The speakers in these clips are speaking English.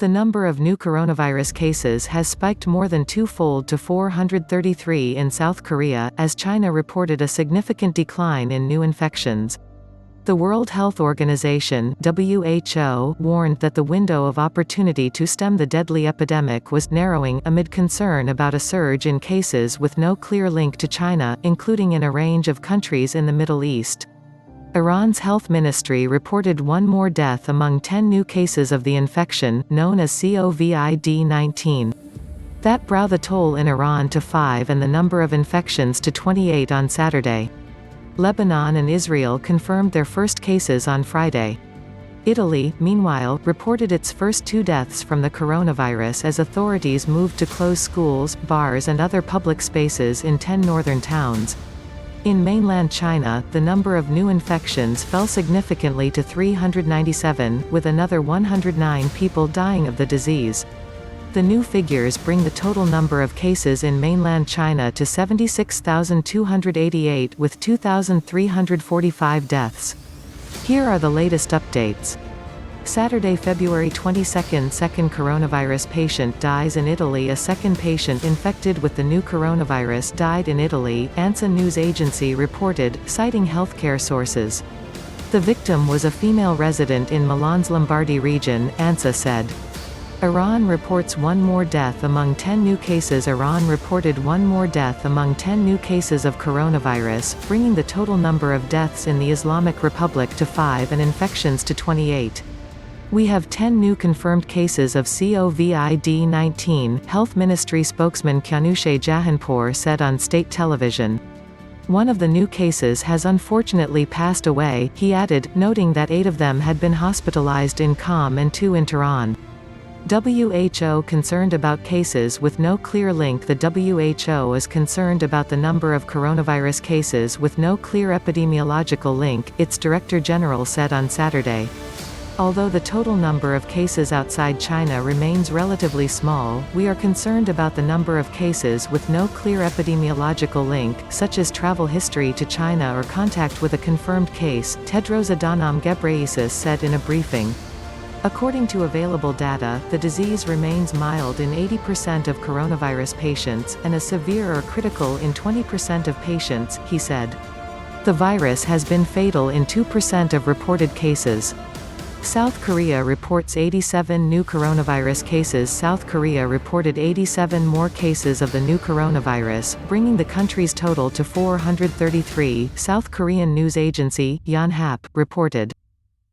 The number of new coronavirus cases has spiked more than twofold to 433 in South Korea, as China reported a significant decline in new infections. The World Health Organization (WHO) warned that the window of opportunity to stem the deadly epidemic was narrowing amid concern about a surge in cases with no clear link to China, including in a range of countries in the Middle East. Iran's health ministry reported one more death among 10 new cases of the infection, known as COVID-19. That brought the toll in Iran to 5 and the number of infections to 28 on Saturday. Lebanon and Israel confirmed their first cases on Friday. Italy, meanwhile, reported its first 2 deaths from the coronavirus as authorities moved to close schools, bars and other public spaces in 10 northern towns. In mainland China, the number of new infections fell significantly to 397, with another 109 people dying of the disease. The new figures bring the total number of cases in mainland China to 76,288 with 2,345 deaths. Here are the latest updates. Saturday, February 22, second coronavirus patient dies in Italy. A second patient infected with the new coronavirus died in Italy, ANSA news agency reported, citing healthcare sources. The victim was a female resident in Milan's Lombardy region, ANSA said. Iran reports one more death among 10 new cases. Iran reported one more death among 10 new cases of coronavirus, bringing the total number of deaths in the Islamic Republic to 5 and infections to 28. We have 10 new confirmed cases of COVID-19, Health Ministry spokesman Kyanushe Jahanpour said on state television. One of the new cases has unfortunately passed away, he added, noting that 8 of them had been hospitalized in Qom and 2 in Tehran. WHO concerned about cases with no clear link. The WHO is concerned about the number of coronavirus cases with no clear epidemiological link, its Director General said on Saturday. Although the total number of cases outside China remains relatively small, we are concerned about the number of cases with no clear epidemiological link, such as travel history to China or contact with a confirmed case, Tedros Adhanom Ghebreyesus said in a briefing. According to available data, the disease remains mild in 80% of coronavirus patients, and is severe or critical in 20% of patients, he said. The virus has been fatal in 2% of reported cases. South Korea reports 87 new coronavirus cases. South Korea reported 87 more cases of the new coronavirus, bringing the country's total to 433, South Korean news agency, Yonhap, reported.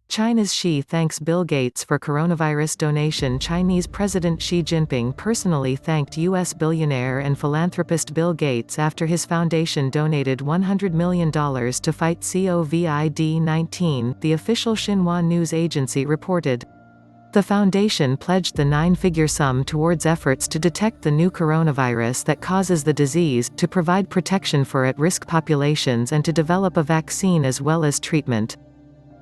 China's Xi thanks Bill Gates for coronavirus donation. Chinese President Xi Jinping personally thanked U.S. billionaire and philanthropist Bill Gates after his foundation donated $100 million to fight COVID-19, the official Xinhua news agency reported. The foundation pledged the 9-figure sum towards efforts to detect the new coronavirus that causes the disease, to provide protection for at-risk populations and to develop a vaccine as well as treatment.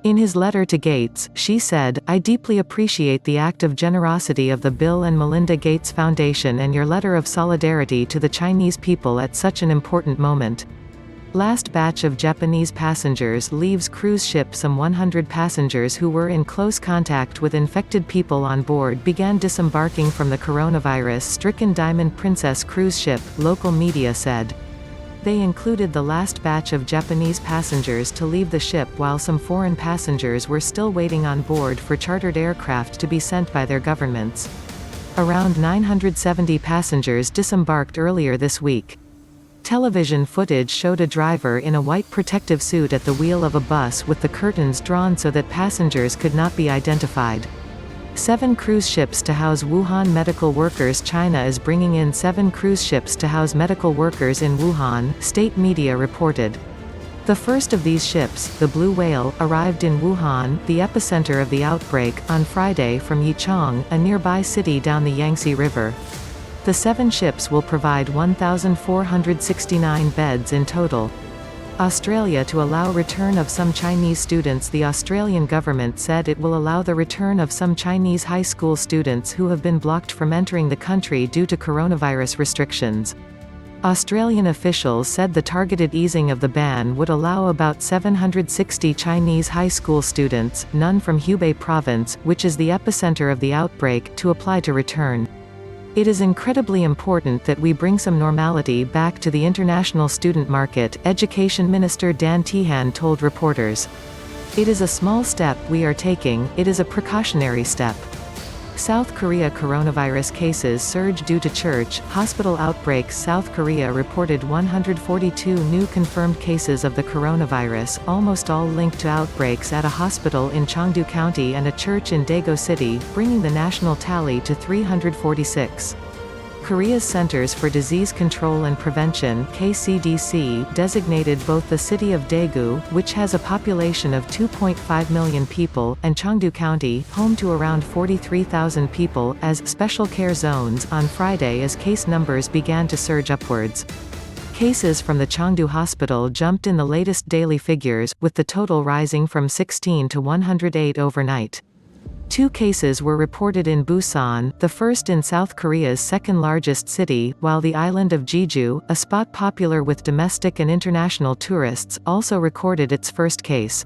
In his letter to Gates, Xi said, "I deeply appreciate the act of generosity of the Bill and Melinda Gates Foundation and your letter of solidarity to the Chinese people at such an important moment." Last batch of Japanese passengers leaves cruise ship. Some 100 passengers who were in close contact with infected people on board began disembarking from the coronavirus-stricken Diamond Princess cruise ship, local media said. They included the last batch of Japanese passengers to leave the ship, while some foreign passengers were still waiting on board for chartered aircraft to be sent by their governments. Around 970 passengers disembarked earlier this week. Television footage showed a driver in a white protective suit at the wheel of a bus with the curtains drawn so that passengers could not be identified. 7 cruise ships to house Wuhan medical workers. China is bringing in 7 cruise ships to house medical workers in Wuhan, state media reported. The first of these ships, the Blue Whale, arrived in Wuhan, the epicenter of the outbreak, on Friday from Yichang, a nearby city down the Yangtze River. The 7 ships will provide 1,469 beds in total. Australia to allow return of some Chinese students. The Australian government said it will allow the return of some Chinese high school students who have been blocked from entering the country due to coronavirus restrictions. Australian officials said the targeted easing of the ban would allow about 760 Chinese high school students, none from Hubei province, which is the epicenter of the outbreak, to apply to return. It is incredibly important that we bring some normality back to the international student market, Education Minister Dan Tehan told reporters. It is a small step we are taking, it is a precautionary step. South Korea coronavirus cases surge due to church, hospital outbreaks. South Korea reported 142 new confirmed cases of the coronavirus, almost all linked to outbreaks at a hospital in Cheongdu County and a church in Daegu City, bringing the national tally to 346. Korea's Centers for Disease Control and Prevention (KCDC) designated both the city of Daegu, which has a population of 2.5 million people, and Cheongdu County, home to around 43,000 people, as special care zones on Friday as case numbers began to surge upwards. Cases from the Cheongdu hospital jumped in the latest daily figures, with the total rising from 16 to 108 overnight. 2 cases were reported in Busan, the first in South Korea's second-largest city, while the island of Jeju, a spot popular with domestic and international tourists, also recorded its first case.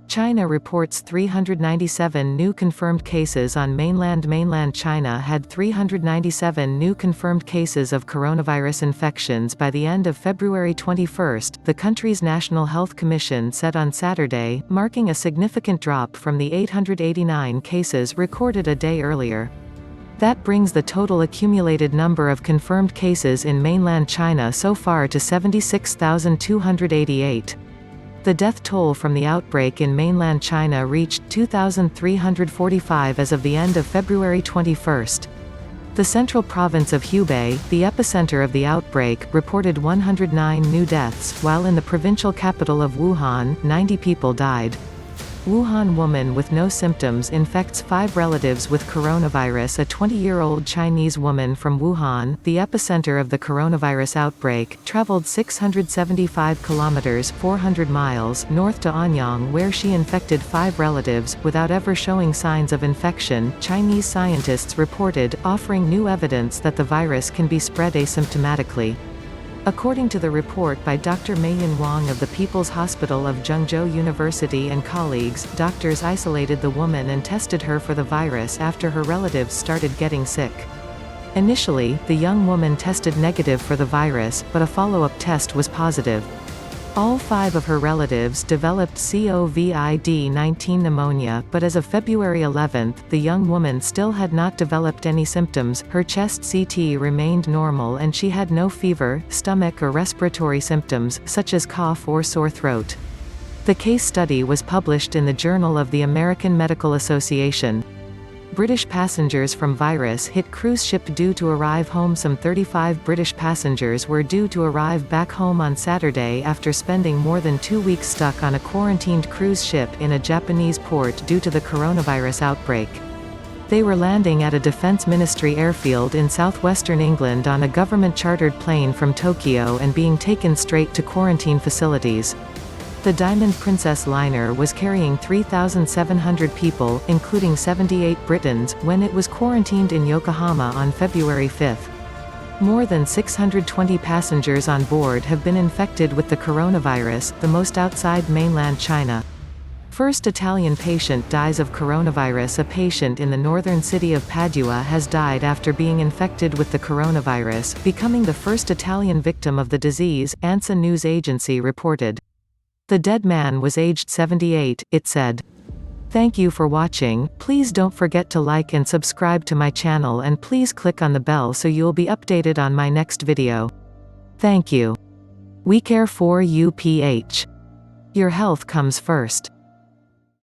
China reports 397 new confirmed cases on mainland. Mainland China had 397 new confirmed cases of coronavirus infections by the end of February 21, the country's National Health Commission said on Saturday, marking a significant drop from the 889 cases recorded a day earlier. That brings the total accumulated number of confirmed cases in mainland China so far to 76,288. The death toll from the outbreak in mainland China reached 2,345 as of the end of February 21. The central province of Hubei, the epicenter of the outbreak, reported 109 new deaths, while in the provincial capital of Wuhan, 90 people died. Wuhan woman with no symptoms infects 5 relatives with coronavirus. A 20-year-old Chinese woman from Wuhan, the epicenter of the coronavirus outbreak, traveled 675 kilometers (400 miles) north to Anyang, where she infected 5 relatives, without ever showing signs of infection, Chinese scientists reported, offering new evidence that the virus can be spread asymptomatically. According to the report by Dr. Meiyin Wang of the People's Hospital of Zhengzhou University and colleagues, doctors isolated the woman and tested her for the virus after her relatives started getting sick. Initially, the young woman tested negative for the virus, but a follow-up test was positive. All 5 of her relatives developed COVID-19 pneumonia, but as of February 11, the young woman still had not developed any symptoms, her chest CT remained normal and she had no fever, stomach or respiratory symptoms, such as cough or sore throat. The case study was published in the Journal of the American Medical Association. British passengers from virus hit cruise ship due to arrive home. Some 35 British passengers were due to arrive back home on Saturday after spending more than 2 weeks stuck on a quarantined cruise ship in a Japanese port due to the coronavirus outbreak. They were landing at a Defense Ministry airfield in southwestern England on a government-chartered plane from Tokyo and being taken straight to quarantine facilities. The Diamond Princess liner was carrying 3,700 people, including 78 Britons, when it was quarantined in Yokohama on February 5. More than 620 passengers on board have been infected with the coronavirus, the most outside mainland China. First Italian patient dies of coronavirus. A patient in the northern city of Padua has died after being infected with the coronavirus, becoming the first Italian victim of the disease, ANSA news agency reported. The dead man was aged 78, it said. Thank you for watching. Please don't forget to like and subscribe to my channel, and please click on the bell so you'll be updated on my next video. Thank you. WeCare for UPH. Your health comes first.